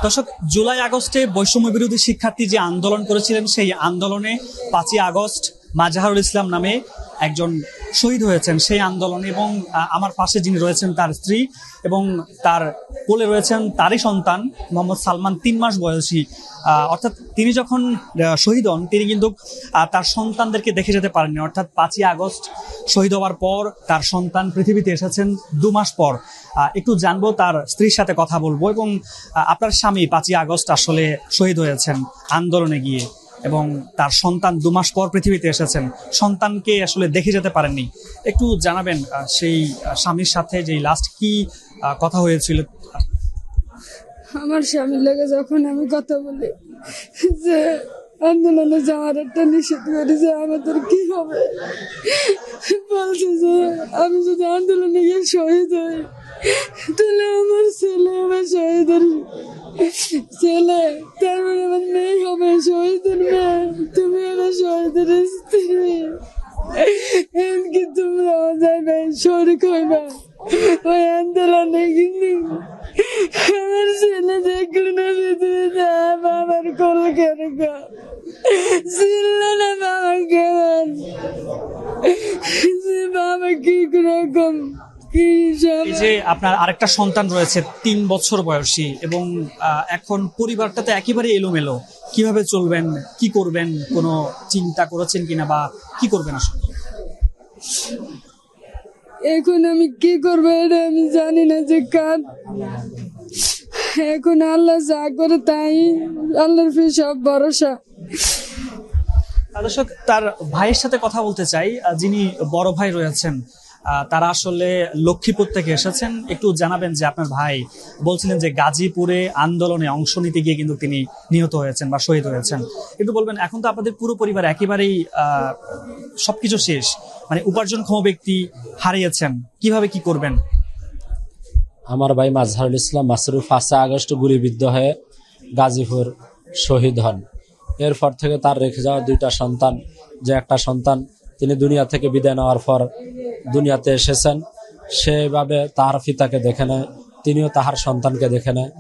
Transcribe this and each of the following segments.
দর্শক, জুলাই আগস্টে বৈষম্য বিরোধী শিক্ষার্থী যে আন্দোলন করেছিলেন, সেই আন্দোলনে 5ই আগস্ট মাজহারুল ইসলাম নামে একজন শহীদ হয়েছেন সেই আন্দোলনে। এবং আমার পাশে যিনি রয়েছেন তার স্ত্রী এবং তার কোলে রয়েছেন তারই সন্তান মোহাম্মদ সালমান, 3 মাস বয়সী। অর্থাৎ তিনি যখন শহীদ হন তিনি কিন্তু তার সন্তানদেরকে দেখে যেতে পারেননি। অর্থাৎ 5ই আগস্ট শহীদ হওয়ার পর তার সন্তান পৃথিবীতে এসেছেন 2 মাস পর। একটু জানবো, তার স্ত্রীর সাথে কথা বলবো। এবং আপনার স্বামী 5ই আগস্ট আসলে শহীদ হয়েছেন আন্দোলনে গিয়ে, এবং তার সন্তান 2 মাস পর পৃথিবীতে এসেছেন, সন্তানকে আসলে দেখে যেতে পারেননি। একটু জানাবেন সেই স্বামীর সাথে যে লাস্ট কি কথা হয়েছিল। আমার স্বামীর লাগে যখন আমি কথা বলি যে আন্দোলনে যাওয়ার একটা নিষেধ করি যে আমাদের কি হবে, বলছে যে আমি যদি আন্দোলনে গিয়ে শহীদ হই তাহলে আমার ছেলে হবে শহীদের ছেলে, তারপরে আমার মেয়ে হবে শহীদের মেয়ে, তুমি হবে শহীদের স্ত্রী, এমনকি তোমরাও যাইবে শরীক হইবা ওই আন্দোলনে। কিন্তু আমার ছেলে দেখলো না পৃথিবীতে, বাবার কোল কেন ছিল না, বাবা কেমন, বাবা কি রকম। এই যে আপনার আরেকটা সন্তান রয়েছে 3 বছর বয়সী, এবং এখন পরিবারটা তো একেবারে এলোমেলো, কিভাবে চলবেন, কি করবেন, কোনো চিন্তা করেছেন কিনা, বা কি করবেন আসলে? এখন আমি কি করবো এটা আমি জানি না যে কার। এখন আল্লাহ যা করে তাই, আল্লাহর ফি সব ভরসা। দর্শক, তার ভাইয়ের সাথে কথা বলতে চাই, যিনি বড় ভাই রয়েছেন। তারা আসলে লক্ষ্মীপুর থেকে এসেছেন। একটু জানাবেন যে আপনার ভাই বলছিলেন যে গাজীপুরে আন্দোলনে অংশ নিতে গিয়ে কিন্তু তিনি নিহত হয়েছেন বা শহীদ হয়েছেন। একটু বলবেন, এখন তো আপনাদের পুরো পরিবার একেবারেই সবকিছু শেষ, মানে উপার্জনক্ষম ব্যক্তি হারিয়েছেন, কিভাবে কি করবেন? আমার ভাই মাজহারুল ইসলাম মাসরুফ 5 আগস্ট গুলিবিদ্ধ হয়ে গাজীপুর শহীদ হন। এরপর থেকে তার রেখে যাওয়া 2টা সন্তান, যে একটা সন্তান তিনি দুনিয়া থেকে বিদায় নেওয়ার পর দুনিয়াতে এসেছেন, সেভাবে তাহার পিতাকে দেখে নেয়, তিনিও তাহার সন্তানকে দেখে নেয়।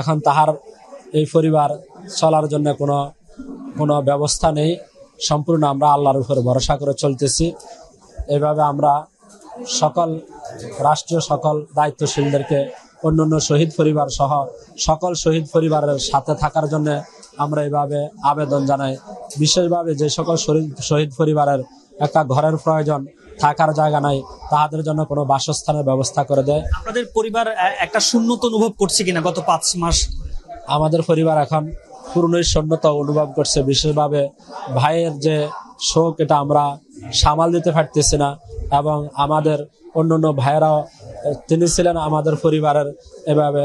এখন তাহার এই পরিবার চলার জন্য কোনো ব্যবস্থা নেই। সম্পূর্ণ আমরা আল্লাহর উপর ভরসা করে চলতেছি। এভাবে আমরা সকল রাষ্ট্রীয় সকল দায়িত্বশীলদেরকে, অন্যান্য শহীদ পরিবার সহ সকল শহীদ পরিবারের সাথে থাকার জন্য আমরা এইভাবে আবেদন জানাই। বিশেষভাবে যে সকল শহীদ পরিবারের একটা ঘরের প্রয়োজন, থাকার জায়গা নাই, তাদের জন্য কোনো বাসস্থানের ব্যবস্থা করে দেয়। আপনাদের পরিবার একটা শূন্যতা অনুভব করছে কিনা গত 5 মাস? আমাদের পরিবার এখন পুরনোই শূন্যতা অনুভব করছে। বিশেষভাবে ভাইয়ের যে শোক, এটা আমরা সামাল দিতে পারতেছি না। এবং আমাদের অন্যান্য ভাইয়েরাও, তিনি ছিলেন আমাদের পরিবারের এভাবে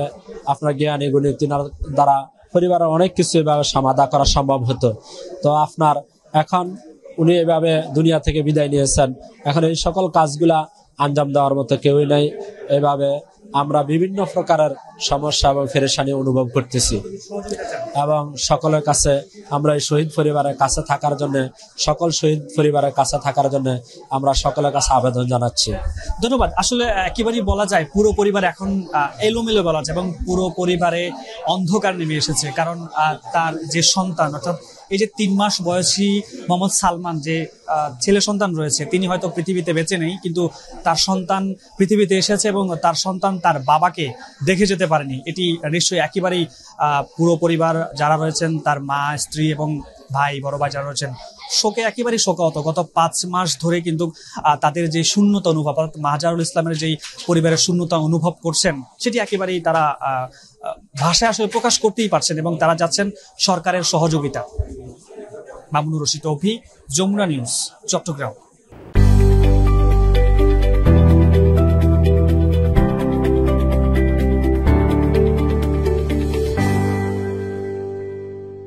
আপনার জ্ঞানী গুণী, তিনার দ্বারা পরিবারের অনেক কিছু এভাবে সমাধা করা সম্ভব হতো। তো আপনার এখন উনি এভাবে দুনিয়া থেকে বিদায় নিয়েছেন, এখন এই সকল কাজগুলা আঞ্জাম দেওয়ার মতো কেউই নাই। এভাবে আমরা বিভিন্ন প্রকারের সমস্যা এবং পেরেশানি অনুভব করতেছি, এবং সকলের কাছে আমরা এই শহীদ পরিবারের কাছে থাকার জন্য, সকল শহীদ পরিবারের কাছে থাকার জন্য আমরা সকলের কাছে আবেদন জানাচ্ছি। ধন্যবাদ। আসলে একেবারেই বলা যায় পুরো পরিবার এখন এলোমেলো বলা যায়, এবং পুরো পরিবারে অন্ধকার নেমে এসেছে। কারণ তার যে সন্তান, অর্থাৎ এই যে 3 মাস বয়সী মোহাম্মদ সালমান, যে ছেলে সন্তান রয়েছে, তিনি হয়তো পৃথিবীতে বেঁচে নেই, কিন্তু তার সন্তান পৃথিবীতে এসেছে এবং তার সন্তান তার বাবাকে দেখে যেতে পারেনি। এটি নিশ্চয়ই একেবারেই পুরো পরিবার যারা রয়েছেন, তার মা, স্ত্রী এবং ভাই, বড় ভাই যারা রয়েছেন, শোকে একেবারেই শোকাহত। গত 5 মাস ধরে কিন্তু তাদের যে শূন্যতা অনুভব, অর্থাৎ মাজহারুল ইসলামের যেই পরিবারের শূন্যতা অনুভব করছেন, সেটি একেবারেই তারা ভাষায় আসলে প্রকাশ করতেই পারছেন, এবং তারা যাচ্ছেন সরকারের সহযোগিতা। মামুনুর রশিদ, অভি, যমুনা নিউজ, চট্টগ্রাম।